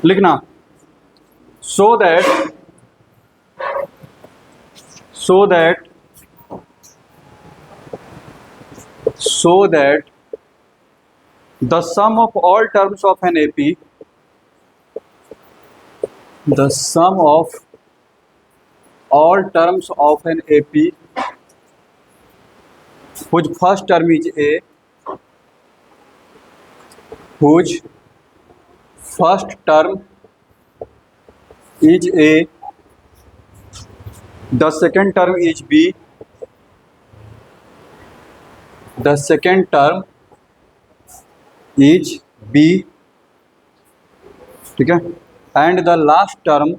लिखना so that the sum of all terms of an AP, the sum of all terms of an AP whose first term is A, whose first term is A, the second term is B, the second term is B, ठीक है, and the last term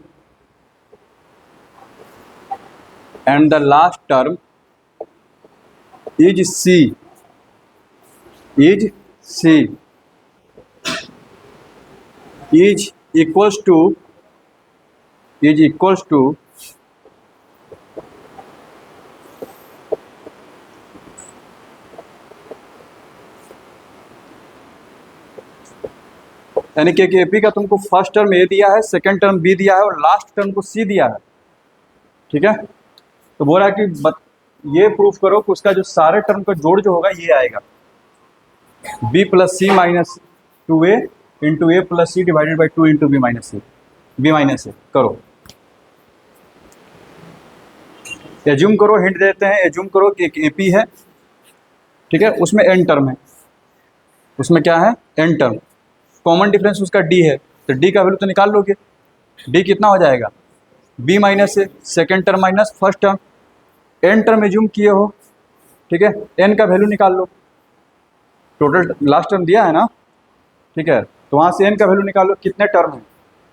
is C, is equals to यानी कि AP का तुमको first term ए दिया है, second term B दिया है और लास्ट टर्म को सी दिया है, ठीक है। तो बोल रहा है कि ये प्रूफ करो कि उसका जो सारे टर्म का जोड़ जो होगा ये आएगा b plus c minus 2a into a plus c divided by 2 into b minus a. करो, एज्यूम करो, हिंट देते हैं, एज्यूम करो कि एक एपी है, ठीक है, उसमें एन टर्म है, उसमें क्या है, एन टर्म, कॉमन डिफरेंस उसका डी है, तो डी का वैल्यू तो निकाल लोगे, डी कितना हो जाएगा, b minus a, second term minus first term, n term assume किए हो, ठीक है, एन का वैल्यू निकाल लो, टोटल लास्ट टर्म दिया है ना, ठीक है, तो वहाँ से एन का वैल्यू निकालो, कितने टर्म है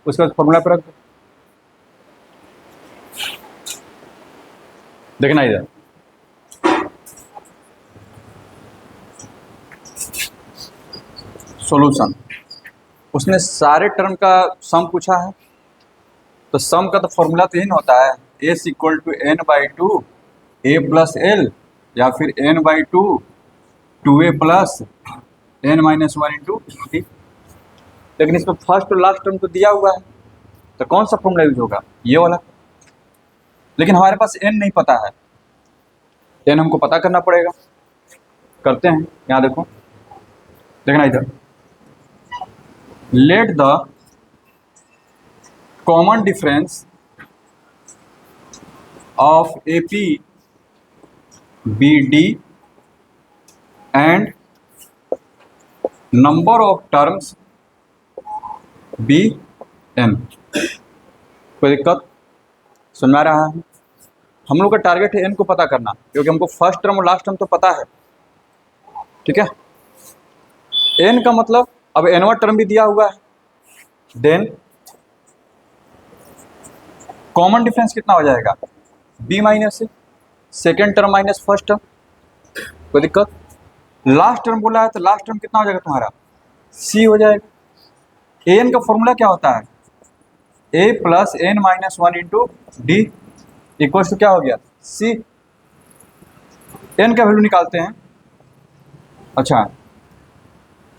उसके बाद फॉर्मूला पर रख दो। देखना इधर, सॉल्यूशन, उसने सारे टर्म का सम पूछा है, तो सम का तो फॉर्मूला तो यही ना होता है, s equal to n by two a plus l, या फिर n by two 2a plus n minus 1 into d. लेकिन इसमें फर्स्ट और लास्ट टर्म तो दिया हुआ है, तो कौन सा फॉर्मूला यूज होगा, ये वाला। लेकिन हमारे पास एन नहीं पता है, एन हमको पता करना पड़ेगा, करते हैं। यहाँ देखो, देखना इधर, let the common difference of AP BD and number of terms BN। कोई दिक्कत समझ में आ रहा है? हम लोग का टारगेट है एन को पता करना, क्योंकि हमको फर्स्ट टर्म और लास्ट टर्म तो पता है, ठीक है। एन का मतलब अब एनवा टर्म भी दिया हुआ है, देन कॉमन डिफरेंस कितना हो जाएगा, b minus a, second term minus first term, कोई दिक्कत। लास्ट टर्म बोला है तो लास्ट टर्म कितना हो जाएगा तुम्हारा, सी हो जाएगा। एन का फॉर्मूला क्या होता है, a plus n minus 1 into d equal to क्या हो गया, सी। एन का वैल्यू निकालते हैं, अच्छा,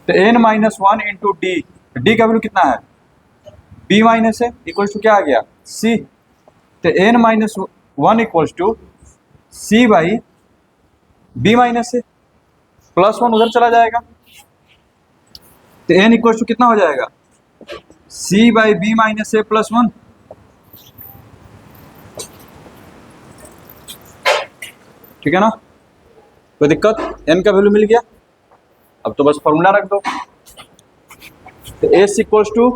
तो n minus 1 into D, D का वैल्यू कितना है, बी माइनस है, इक्वल टू क्या आ गया, सी। तो n minus 1 equals to C by B minus है, प्लस 1 उधर चला जाएगा, तो एन इक्वल्स टू कितना हो जाएगा, c by B minus a plus 1, ठीक है ना, कोई दिक्कत। एन का वैल्यू मिल गया, अब तो बस फॉर्मूला रख दो, तो s equals to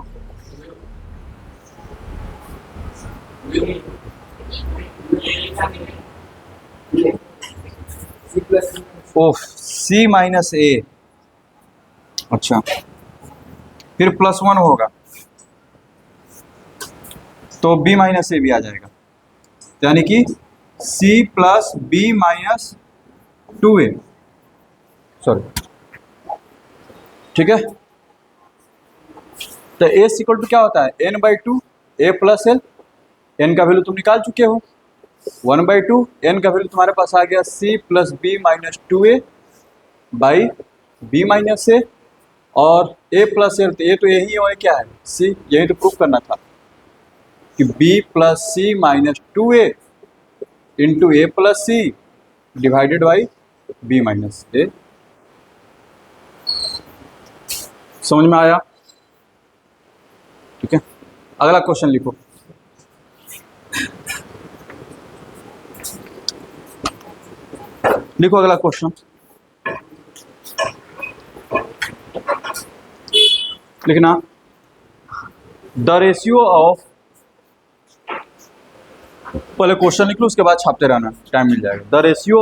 of c minus a, अच्छा, फिर प्लस 1 होगा तो बी माइनस ए भी आ जाएगा, यानी कि c plus b minus 2a, sorry, ठीक है। तो एस इक्वल टू क्या होता है, n by two a plus l, n का वैल्यू तुम निकाल चुके हो, 1/2, एन का वैल्यू तुम्हारे पास आ गया c plus b minus 2a by B minus a और ए प्लस एल, तो ए तो यही है और क्या है सी, यही तो प्रूफ करना था कि b plus c minus 2a into a plus c divided by B minus a. समझ में आया? ठीक है, अगला क्वेश्चन लिखो। लिखो अगला क्वेश्चन, लिखना द रेशियो ऑफ, पहले क्वेश्चन लिख लो उसके बाद छापते रहना, टाइम मिल जाएगा। The ratio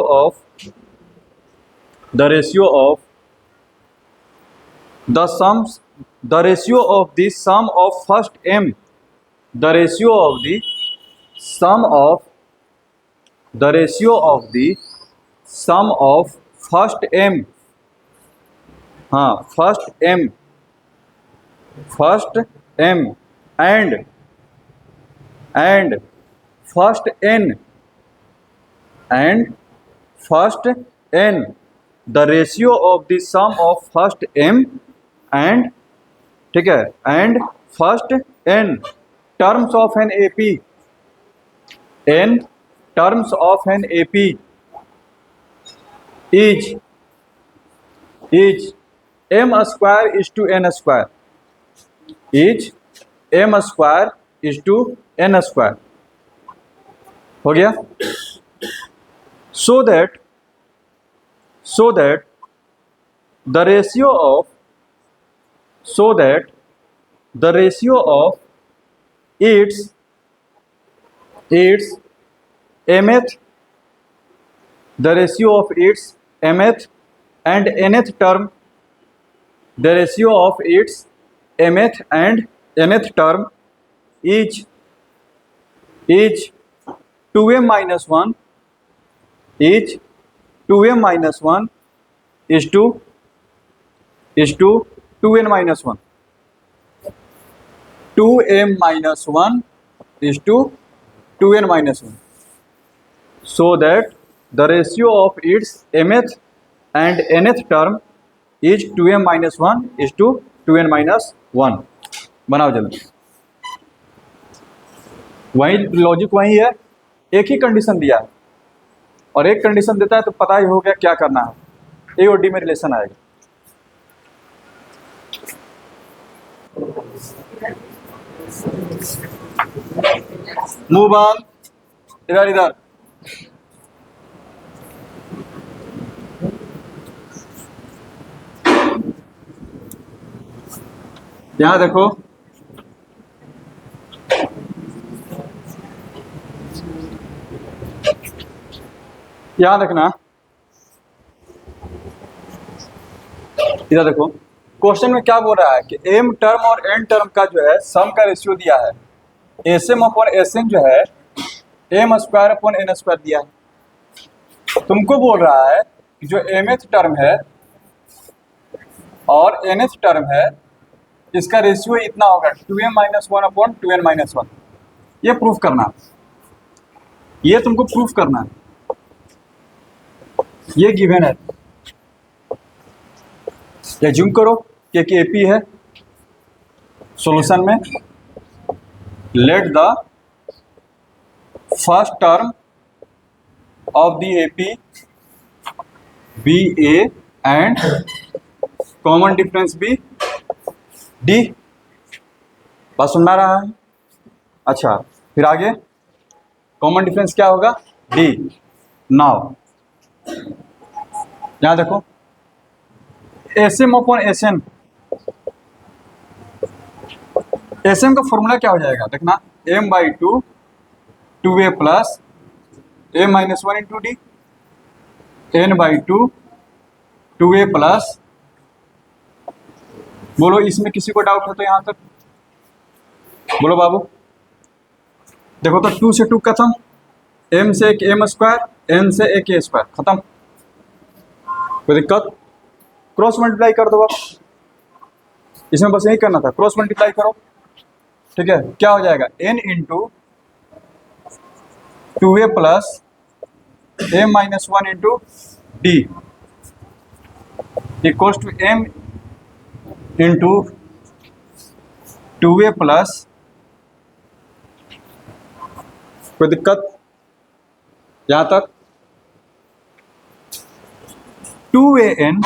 of the sums, the ratio of the sum of first m, the ratio of the sum of, the ratio of the sum of first m, हाँ first m and first n the ratio of the sum of first m and, ठीक है, and first n terms of n AP, N terms of n AP is m square is to n square, is m square is to n square. हो गया? So that the ratio of, so that the ratio of its mth, the ratio of its mth and nth term, the ratio of its mth and nth term is 2m minus 1, is 2m minus 1 is to 2n minus 1, 2m minus 1 is to 2n minus 1, so that the ratio of its mth and nth term is 2m minus 1 is to 2n minus 1। बनाओ जल्दी, वही logic वही है, एक ही condition दिया है और एक कंडीशन देता है तो पता ही हो गया क्या करना है, ए और डी में रिलेशन आएगा। मूव ऑन, इधर इधर, यहां देखो, यहां देखना, इधर देखो, क्वेश्चन में क्या बोल रहा है कि एम टर्म और एन टर्म का जो है सम का रेशियो दिया है, s M upon S n जो है m square upon n square दिया है। तुमको बोल रहा है कि जो एम एथ टर्म है और एन एथ टर्म है इसका रेशियो इतना होगा 2m minus 1 upon 2n minus 1। ये प्रूफ करना, ये तुमको प्रूफ करना है, ये गिवन है। एज्यूम करो कि एक एपी है, सॉल्यूशन में let the first term of the AP be a and common difference be d. बात सुन रहा है? अच्छा, फिर आगे कॉमन डिफरेंस क्या होगा? डी। नाउ यहां देखो, S M upon S N, S M का फॉर्मूला क्या हो जाएगा देखना, M by two 2a plus A minus 1 into D, N by two 2a plus, बोलो इसमें किसी को डाउट हो तो यहां तक बोलो बाबू। देखो तो 2 से 2 खत्म, m से एक m स्क्वायर, n से एक a स्क्वायर, खत्म। कोई दिक्कत? क्रॉस मल्टीप्लाई कर दो, अब इसमें बस यही करना था, क्रॉस मल्टीप्लाई करो, ठीक है। क्या हो जाएगा? n into 2a plus a minus 1 into D equals to m into 2a plus, कोई दिक्कत यहां तक, 2an,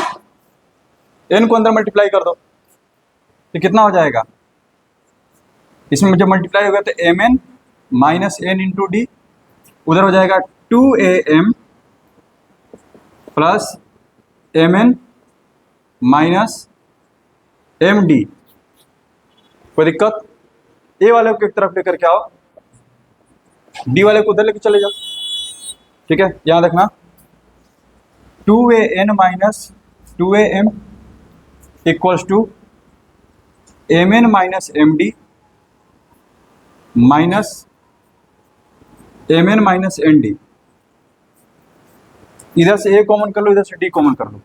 n को अंदर मल्टीप्लाई कर दो तो कितना हो जाएगा, इसमें जब मल्टीप्लाई होगा तो mn minus n into D, उधर हो जाएगा 2am plus mn minus md। कोई दिक्कत, ए वाले को एक तरफ लेकर के आओ, डी वाले को उधर लेकर चले जाओ। ठीक है, यहां देखना 2an minus 2am equals to mn minus md minus mn minus nd। इधर से a कॉमन कर लो, इधर से d कॉमन कर लो,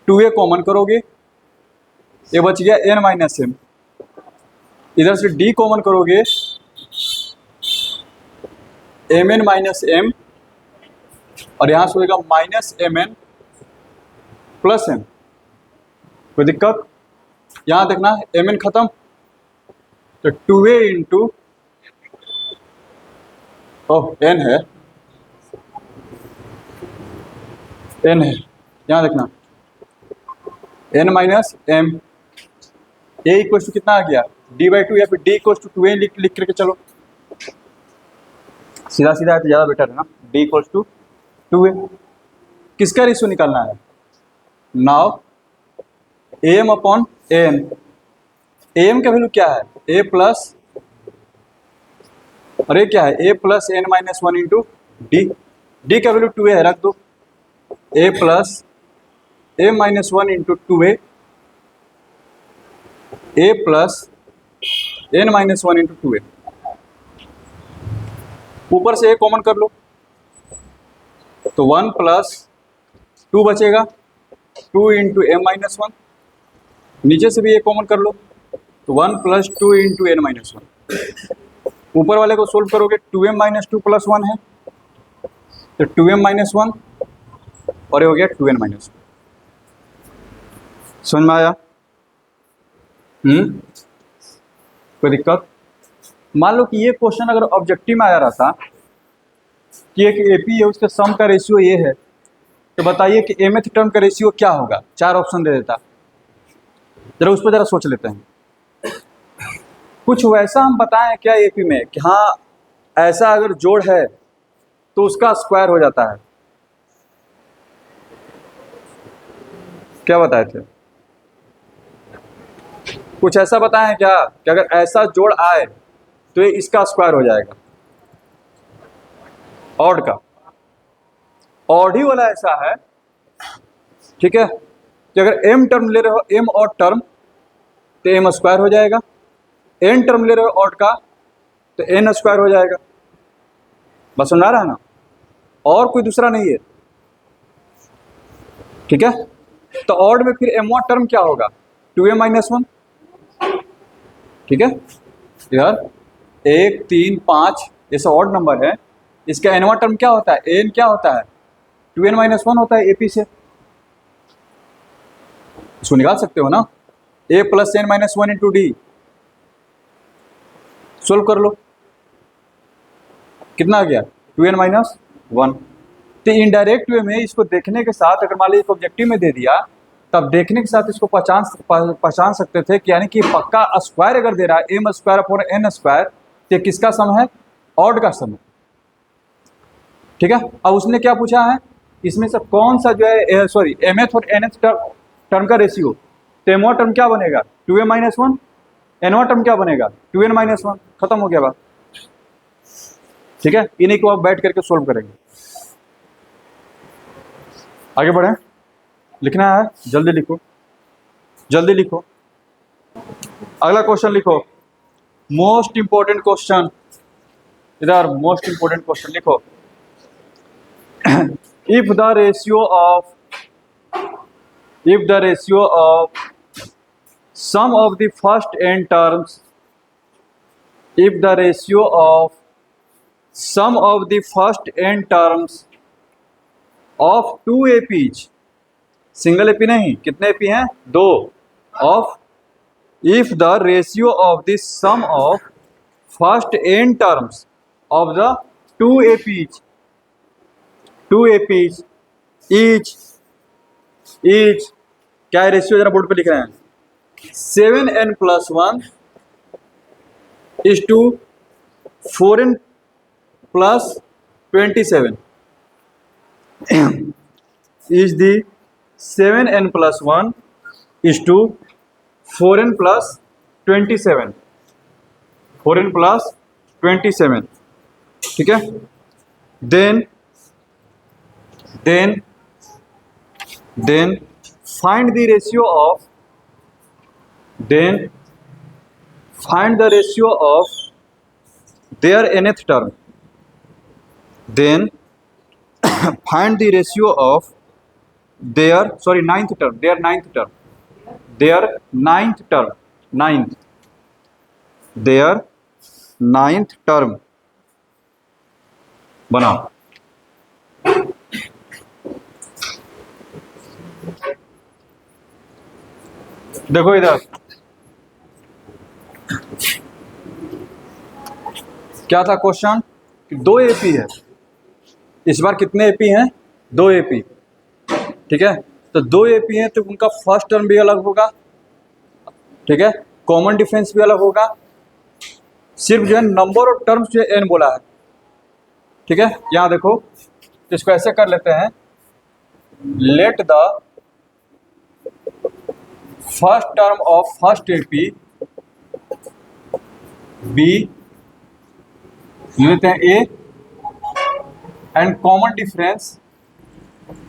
2a कॉमन करोगे, ये बच गया n माइनस m, इधर से d कॉमन करोगे, mn माइनस m, और यहां से होगा माइनस mn प्लस m। कोई दिक्कत, यहां देखना mn खत्म तो 2a इंटू n है, n है, यहां देखना n minus m, a equal to कितना आ गया d/2, या फिर d इक्वल टू 2a लिख करके चलो, सीधा सीधा है तो ज़्यादा बेटर है ना, d इक्वल टू 2a। किसका रेशियो निकालना है, now am upon an, am का वैल्यू क्या है a प्लस, अरे क्या है a plus n minus 1 into D, D का वैल्यू 2a है, रख दो, a plus m minus 1 into 2a, a plus n minus 1 into 2a, ऊपर से a कॉमन कर लो तो 1 प्लस 2 बचेगा, 2 इंटू m माइनस 1, नीचे से भी a कॉमन कर लो तो 1 प्लस 2 इंटू n माइनस 1, ऊपर वाले को सोल्व करोगे 2m माइनस 2 प्लस 1 है तो 2m माइनस 1, और ये हो गया 2n माइनस 1। समझ में आया? कोई दिक्कत? मान लो कि ये क्वेश्चन अगर ऑब्जेक्टिव में आया रहता कि एक एपी है, उसके सम का रेशियो ये है, तो बताइए कि mth टर्म का रेशियो क्या होगा, 4 ऑप्शन दे देता। जरा उस पर जरा सोच लेते हैं, कुछ वैसा हम बताएं क्या एपी में कि हाँ ऐसा अगर जोड़ है तो उसका स्क्वायर हो जाता है, क्या बताए थे? कुछ ऐसा बताएं क्या कि अगर ऐसा जोड़ आए तो ये इसका स्क्वायर हो जाएगा, ऑड का, ऑड ही वाला ऐसा है, ठीक है, कि अगर m टर्म ले रहे हो, m ऑड टर्म, तो m स्क्वायर हो जाएगा, n टर्म ले रहे हो ऑड का तो n स्क्वायर हो जाएगा। बस सुना रहा है ना, और कोई दूसरा नहीं है, ठीक है। तो ऑड में फिर m ऑड टर्म क्या होगा, 2m माइनस 1, ठीक है। इधर 1 3 5 ऐसा ऑड नंबर है, इसका n टर्म क्या होता है, n क्या होता है, 2n माइनस 1 होता है एपी से, इसको निकाल सकते हो ना, a plus n minus 1 into D, solve कर लो, कितना आ गया 2n माइनस 1। तो इनडायरेक्ट वे में इसको देखने के साथ, अगर मान लीजिए ऑब्जेक्टिव में दे दिया, तब देखने के साथ इसको पहचान सकते थे कि यानी कि पक्का स्क्वायर अगर दे रहा है m square upon n square, तो किसका सम है, ऑड का सम है, ठीक है। अब उसने क्या पूछा है, इसमें से कौन सा जो है सॉरी mth और nth टर्म का रेशियो, तो m टर्म क्या बनेगा 2m माइनस 1, n टर्म क्या बनेगा 2n माइनस 1, खत्म हो गया बात, ठीक है। इन्हीं को आप बैठ करके सोल्व करेंगे। आगे बढ़े, लिखना है, जल्दी लिखो, जल्दी लिखो। अगला क्वेश्चन लिखो, मोस्ट इंपोर्टेंट क्वेश्चन, इधर मोस्ट इंपोर्टेंट क्वेश्चन लिखो। if the ratio of sum of the first n terms, if the ratio of sum of the first n terms of 2 APs, single AP नहीं, कितने AP हैं, 2, of if the ratio of the sum of first n terms of the two APs each क्या ratio जरा board पे लिख रहे हैं 7n+1 is to 4n plus 27 is the 7n+1 is to 4n plus 27 4n plus 27 ठीक है then find the ratio of their nth term then find the ratio of their ninth term बनाओ देखो इधर क्या था क्वेश्चन कि 2 AP है इस बार कितने एपी हैं 2 एपी ठीक है तो 2 एपी हैं तो उनका फर्स्ट टर्म भी अलग होगा ठीक है कॉमन डिफरेंस भी अलग होगा सिर्फ जो है नंबर ऑफ टर्म्स जो है n बोला है ठीक है यहाँ देखो तो इसको ऐसे कर लेते हैं let the first term of first AP B लेते हैं ए एंड कॉमन डिफरेंस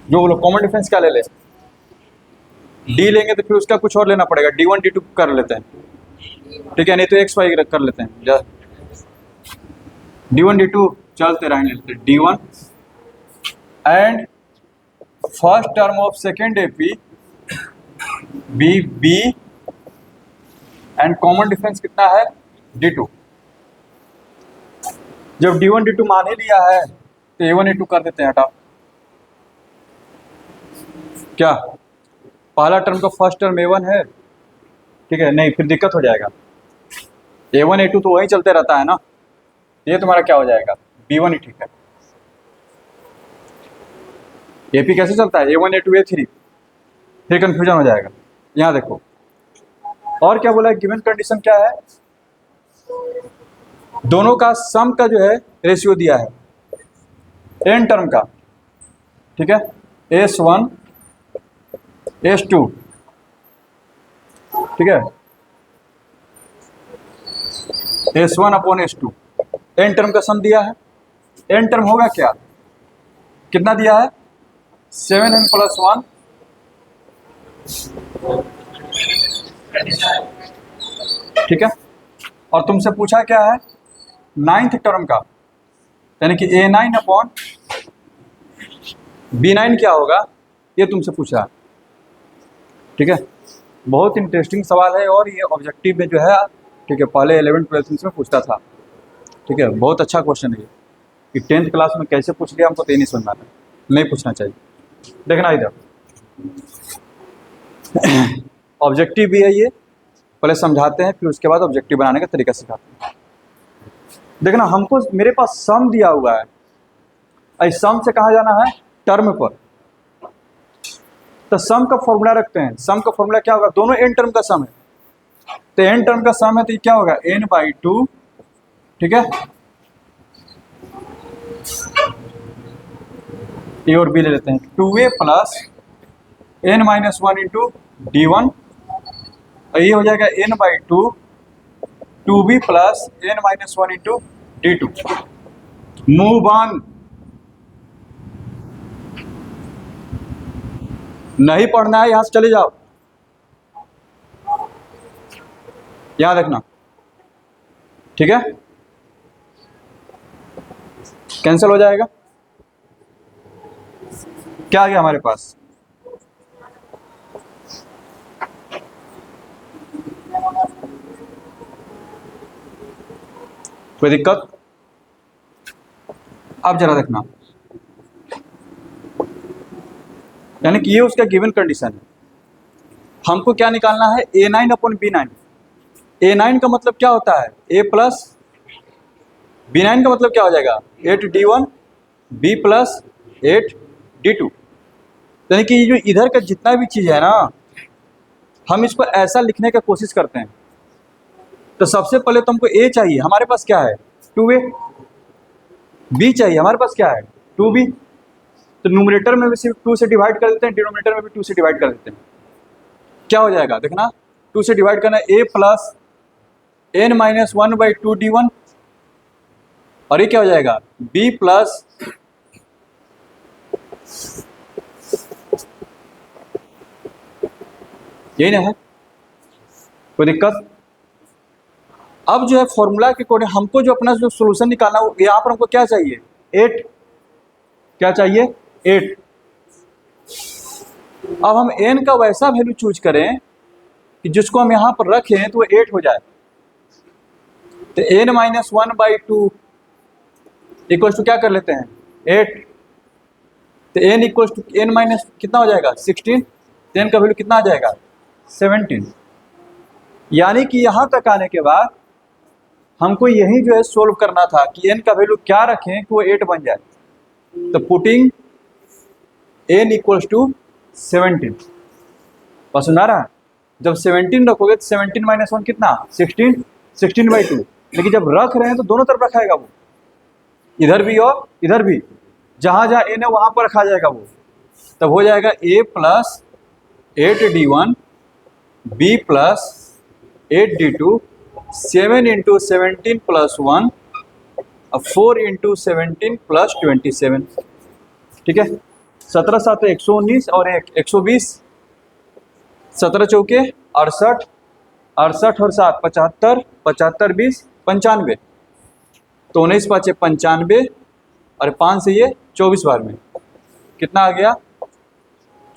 जो बोलो कॉमन डिफरेंस क्या ले ले डी लेंगे तो फिर उसका कुछ और लेना पड़ेगा D1 D2 कर लेते हैं ठीक है नहीं तो एक्स वाई कर लेते हैं D1 D2 चलते रहेंगे D1 and first term of second AP B and common difference कितना है D2 जब D1 D2 मान ही लिया है तो A1 A2 कर देते हैं हटा क्या पहला टर्म का फर्स्ट टर्म A1 है ठीक है नहीं फिर दिक्कत हो जाएगा A1 A2 तो वही चलते रहता है ना ये तुम्हारा क्या हो जाएगा B1 ही ठीक है AP कैसे चलता है A1 A2 A3 फिर कंफ्यूजन हो जाएगा यहाँ देखो और क्या बोला है गिवन कंडीशन क्या है दोनों का सम का जो है रेशियो दिया है n टर्म का ठीक है S1 S2 ठीक है S1/S2 n टर्म का सम दिया है n टर्म होगा क्या कितना दिया है 7n+1 ठीक है और तुमसे पूछा क्या है नाइन्थ टर्म का यानी कि A9/B9 क्या होगा ये तुमसे पूछा ठीक है बहुत इंटरेस्टिंग सवाल है और ये ऑब्जेक्टिव में जो है ठीक है पहले 11th-12th में पूछता था ठीक है बहुत अच्छा क्वेश्चन है ये कि 10th क्लास में कैसे पूछ लिया हमको तो ये नहीं समझ में आता नहीं पूछना चाहिए देखना इधर ऑब्जेक्टिव भी है ये पहले समझाते हैं फिर उसके बाद ऑब्जेक्टिव बनाने का तरीका सिखाते हैं देखना हमको मेरे पास सम दिया हुआ है इस सम से कहाँ जाना है टर्म पर तो सम का फॉर्मूला रखते हैं सम का फॉर्मूला क्या होगा दोनों n टर्म का सम है तो n टर्म का सम है तो ये क्या होगा n/2 ठीक है ए और बी ले लेते हैं 2a + n-1 इंटू D1 और ये हो जाएगा n/2 2b + n-1 into D2 move on नहीं पढ़ना है यहां से चले जाओ याद रखना ठीक है कैंसिल हो जाएगा क्या आ गया हमारे पास कोई दिक्कत अब जरा देखना यानी कि ये उसका गिवन कंडीशन है हमको क्या निकालना है, A9 अपॉन B9। A9 का मतलब क्या होता है, A प्लस B9 का मतलब क्या हो जाएगा, 8D1 B प्लस 8D2। यानी कि ये जो इधर का जितना भी चीज़ है ना, हम इसको ऐसा लिखने का कोशिश करते हैं। तो सबसे पहले तो हमको A चाहिए, हमारे पास क्या है 2A। B चाहिए, हमारे पास क्या है 2B। तो न्यूमरेटर में भी सिर्फ 2 से डिवाइड कर देते हैं, डिनोमिनेटर में भी 2 से डिवाइड कर देते हैं। क्या हो जाएगा देखना, 2 से डिवाइड करना A प्लस n-1/2D1, और ये क्या हो जाएगा B प्लस यही ना है, कोई दिक्कत। अब जो है फॉर्मूला के अकॉर्डिंग हमको जो अपना जो सोल्यूशन निकालना हो, यहाँ पर हमको क्या चाहिए 8, क्या चाहिए 8। अब हम n का वैसा वैल्यू चूज करें कि जिसको हम यहाँ पर रखें तो वो 8 हो जाए। तो n-1/2 इक्वल्स टू क्या कर लेते हैं 8। तो n equals to n minus कितना हो जाएगा 16। तो n का वैल्यू कितना आ जाएगा 17। यानी कि यहाँ तक आने के बाद हमको यही जो है सोल्व करना था कि n का वैल्यू क्या रखें कि वो 8 बन जाए। तो पुटिंग n इक्वल्स टू 17, पसंद आ रहा है। जब 17 रखोगे तो 17 माइनस 1 कितना 16, 16/2। लेकिन जब रख रहे हैं तो दोनों तरफ रखाएगा वो, इधर भी और इधर भी, जहाँ जहाँ n है वहाँ पर रखा जाएगा वो। तब हो जाएगा A plus 8D1 B plus 8D2 7 × 17 plus 1 अब 4 × 17 प्लस 27। ठीक है, 17 7 119 और 120, 17 चौके 68, 68 और 7 75, 75 20 95। तो 19 5 95 और 5 से ये 24 बार में कितना आ गया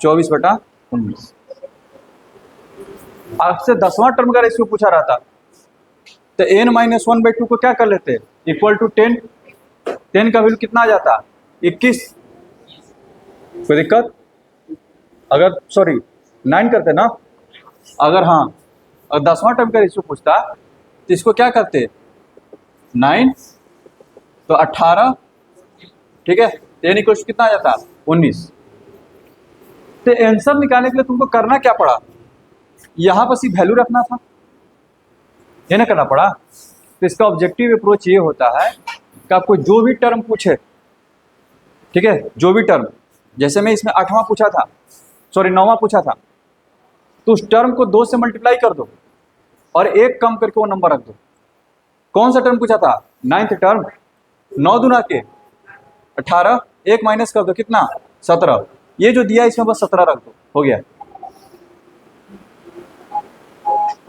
24/19। आपसे 10वां टर्म का रेशियो पूछा रहा था, तो n-1/2 को क्या कर लेते इक्वल टू 10। 10 का वैल्यू कितना आ जाता 21। कोई दिक्कत, अगर सॉरी 9 करते ना, अगर हाँ अगर 10वां टर्म का रेशियो पूछता तो इसको क्या करते 9 तो 18। ठीक है, 10 इक्वल कितना आ जाता 19। तो आंसर निकालने के लिए तुमको करना क्या पड़ा, यहाँ पर सिर्फ वैल्यू रखना था, ये ना करना पड़ा। तो इसका ऑब्जेक्टिव अप्रोच ये होता है कि आपको जो भी टर्म पूछे, ठीक है, जो भी टर्म, जैसे मैं इसमें 8वां पूछा था, सॉरी 9वां पूछा था, तो उस टर्म को 2 से मल्टीप्लाई कर दो और 1 कम करके वो नंबर रख दो। कौन सा टर्म पूछा था 9th टर्म, 9 दूना के 18, 1 माइनस कर दो कितना 17। ये जो दिया इसमें बस 17 रख दो, हो गया।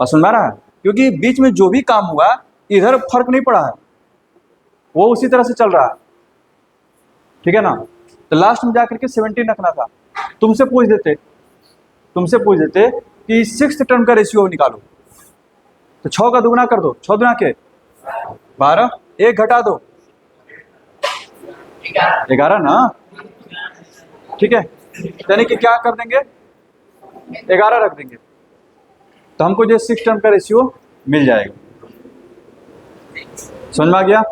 समझ में आ रहा है, क्योंकि बीच में जो भी काम हुआ इधर फर्क नहीं पड़ा है, वो उसी तरह से चल रहा है। ठीक है ना, तो लास्ट में जाकर के 17 रखना था। तुमसे पूछ देते कि 6th टर्म का रेशियो निकालो, तो 6 का दुगना कर दो, 6 दुना के 12, 1 घटा दो 11 ना। ठीक है, यानी कि क्या कर देंगे 11 रख देंगे, तो हमको जो 6 टर्म का रेशियो मिल जाएगा। समझ में आ गया।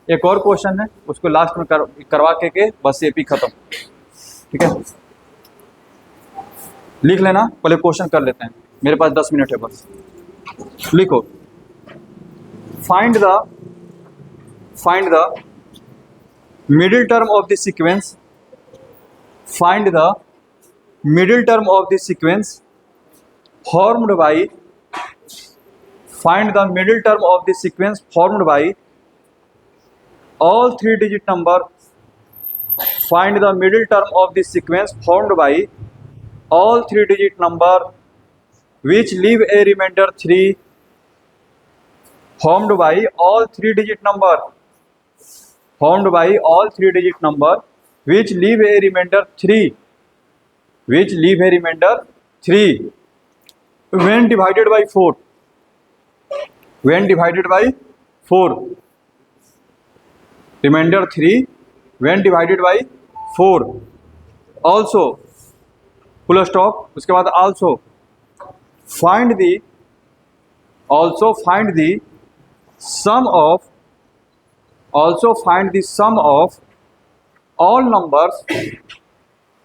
एक और क्वेश्चन है, उसको लास्ट में करवा के बस एपी खत्म। ठीक है, लिख लेना, पहले क्वेश्चन कर लेते हैं, मेरे पास 10 मिनट है बस। लिखो, find the middle term of the sequence, find the middle term of the sequence formed by, find the middle term of the sequence formed by all 3-digit number, find the middle term of the sequence formed by all 3-digit number which leave a remainder 3, formed by all 3-digit number, formed by all 3-digit number which leave a remainder 3, which leave a remainder 3 when divided by 4, when divided by 4, remainder 3 when divided by 4, also full stop, उसके बाद also find the also find the sum of also find the sum of all numbers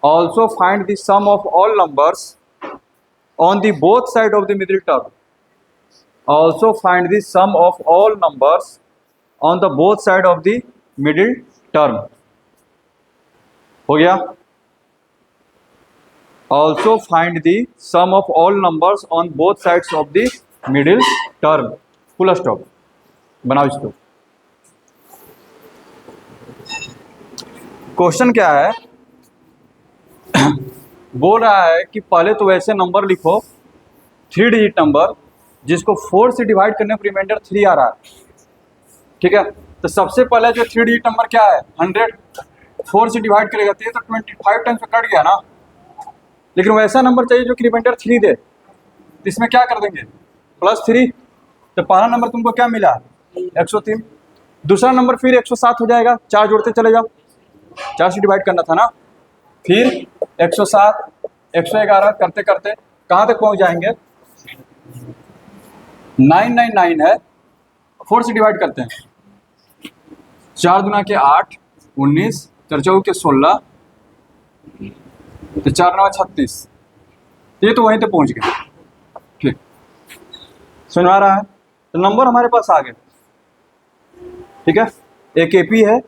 also find the sum of all numbers on the both side of the middle term. Also find the sum of all numbers on the both side of the middle term. हो गया? Also find the sum of all numbers on both sides of the middle term. Full stop. बनाओ इसको. Question क्या है? बोल रहा है कि पहले तो वैसे नंबर लिखो 3 डिजिट नंबर जिसको 4 से डिवाइड करने पर रिमाइंडर 3 आ रहा है. ठीक है, तो सबसे पहले जो 3 डिजिट नंबर क्या है 100, 4 से डिवाइड करेगा तो 25 टाइम्स कट गया ना. लेकिन वैसा नंबर चाहिए जो कि रिमाइंडर 3 दे, तो इसमें क्या कर देंगे +3. तो पहला नंबर तुमको क्या मिला 103, दूसरा नंबर फिर 107 हो जाएगा. 4 जोड़ते चले जाओ, 4 से डिवाइड करना था ना, फिर 107, 111 करते करते कहाँ तक पहुँच जाएंगे 999 है. 4 से डिवाइड करते हैं, 4 दूना के 8, 19, 4 चौके के 16, तो 4 9 36. ये तो वहीं तक पहुँच गए. ठीक, समझ आ रहा है? तो नंबर हमारे पास आ गए. ठीक है, एक एपी है,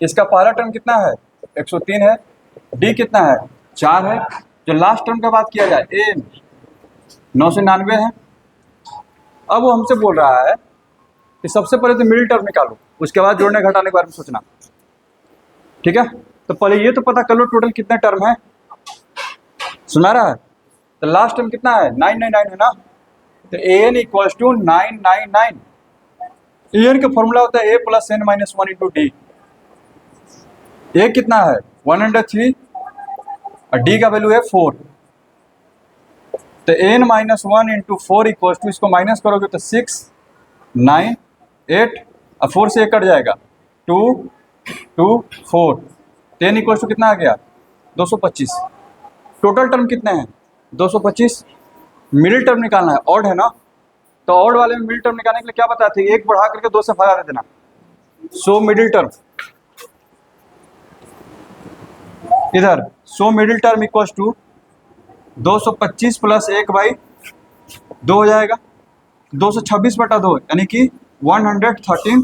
इसका पहला टर्म कितना है 103 है, डी कितना है 4 है. जो लास्ट टर्म का बात किया जाए ए 999 है. अब वो हमसे बोल रहा है कि सबसे पहले तो मिडिल टर्म निकालो, उसके बाद जोड़ने घटाने के बारे में सोचना. ठीक है, तो पहले ये तो पता कर लो टोटल कितने टर्म है. सुना रहा है? तो लास्ट टर्म कितना है 999 है ना, तो an इक्वल्स टू 999. an का फॉर्मूला होता है a plus n minus 1 into D. a कितना है 103 और d का वैल्यू है 4. तो n minus 1 into 4 equals to, इसको माइनस करोगे तो 6 9 8 और 4 से 1 कट जाएगा 2 2 4. 10 इक्वल्स टू कितना आ गया 225. टोटल टर्म कितने हैं 225. मिडिल टर्म निकालना है, ऑड है ना, तो ऑड वाले में मिडिल टर्म निकालने के लिए क्या बताते थे, 1 बढ़ा करके 2 से भगा दे देना. सो मिडिल टर्म इधर, so middle term equals to 225 plus 1 by 2 हो जाएगा, 226/2 यानी कि 113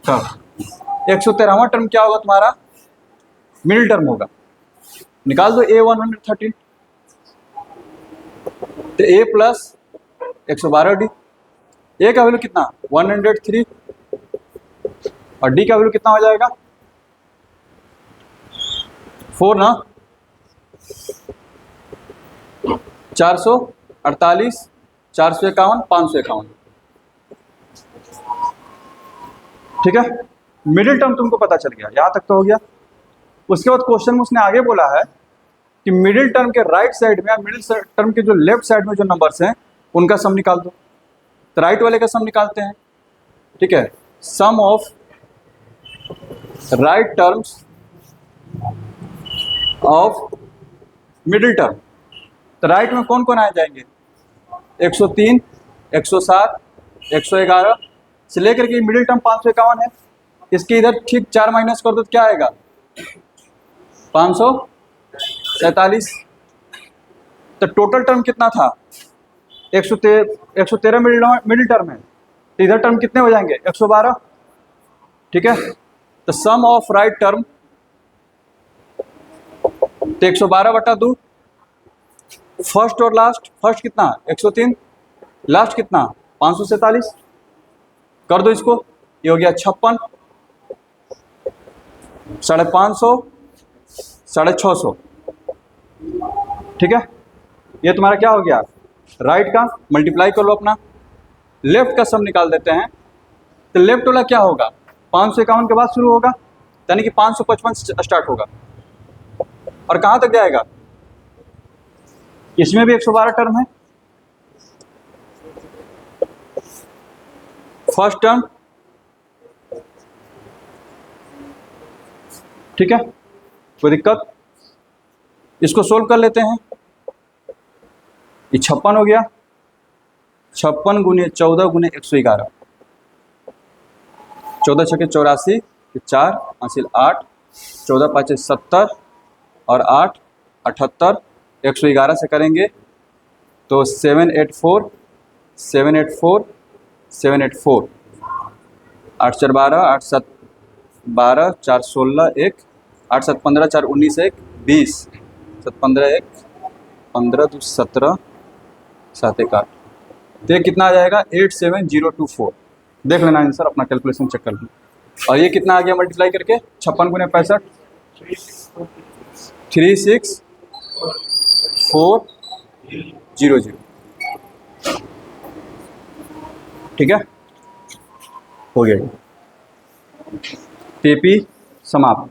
टर्म. 113वां टर्म क्या होगा तुम्हारा मिडिल टर्म होगा. निकाल दो a 113, तो a प्लस 112d. a का वैल्यू कितना 103 और d का वैल्यू कितना हो जाएगा 4 ना, 448, 451, 551. ठीक है, मिडिल टर्म तुमको पता चल गया, यहाँ तक तो हो गया. उसके बाद क्वेश्चन में उसने आगे बोला है कि मिडिल टर्म के राइट साइड में या मिडिल टर्म के जो लेफ्ट साइड में जो नंबर्स हैं उनका सम निकाल दो. तो राइट वाले का सम निकालते हैं. ठीक है, sum of right terms of middle term. तो राइट में कौन कौन आ जाएंगे 103, 107, 111 से लेकर के मिडिल टर्म 551 है. इसके इधर ठीक 4 माइनस कर दो तो क्या आएगा 547. तो टोटल टर्म कितना था 113 मिडिल टर्म है, तो इधर टर्म कितने हो जाएंगे 112. ठीक है, तो सम ऑफ राइट टर्म तो 112/2. फर्स्ट और लास्ट, फर्स्ट कितना 103, लास्ट कितना 547. कर दो इसको, ये हो गया 56, 550, 650. ठीक है, ये तुम्हारा क्या हो गया राइट का. मल्टीप्लाई कर लो अपना, लेफ्ट का सम निकाल देते हैं. तो लेफ्ट वाला क्या होगा 551 के बाद शुरू होगा, यानी कि 555 स्टार्ट होगा और कहाँ तक जाएगा. इसमें भी 112 टर्म है. फर्स्ट टर्म, ठीक है, कोई दिक्कत. इसको सोल्व कर लेते हैं. ये 56 हो गया, 56 गुने 14 गुने 111, 14 छके 84, 4 हासिल 8, 14 पाँचे 70 और 8 78, 111 से करेंगे तो 784 784 784, 8 4 12, 8 7 12, 4 16 1, 8 7 15, 4 19 1, 20, 7 15 1, 15 2 17, 7 1 8, तो ये कितना आ जाएगा 87024। देख लेना आंसर, अपना कैलकुलेशन चेक कर लेना। और ये कितना आ गया मल्टीप्लाई करके 56 गुने 65, 36400, ठीक है, हो गया। टीपी समाप्त।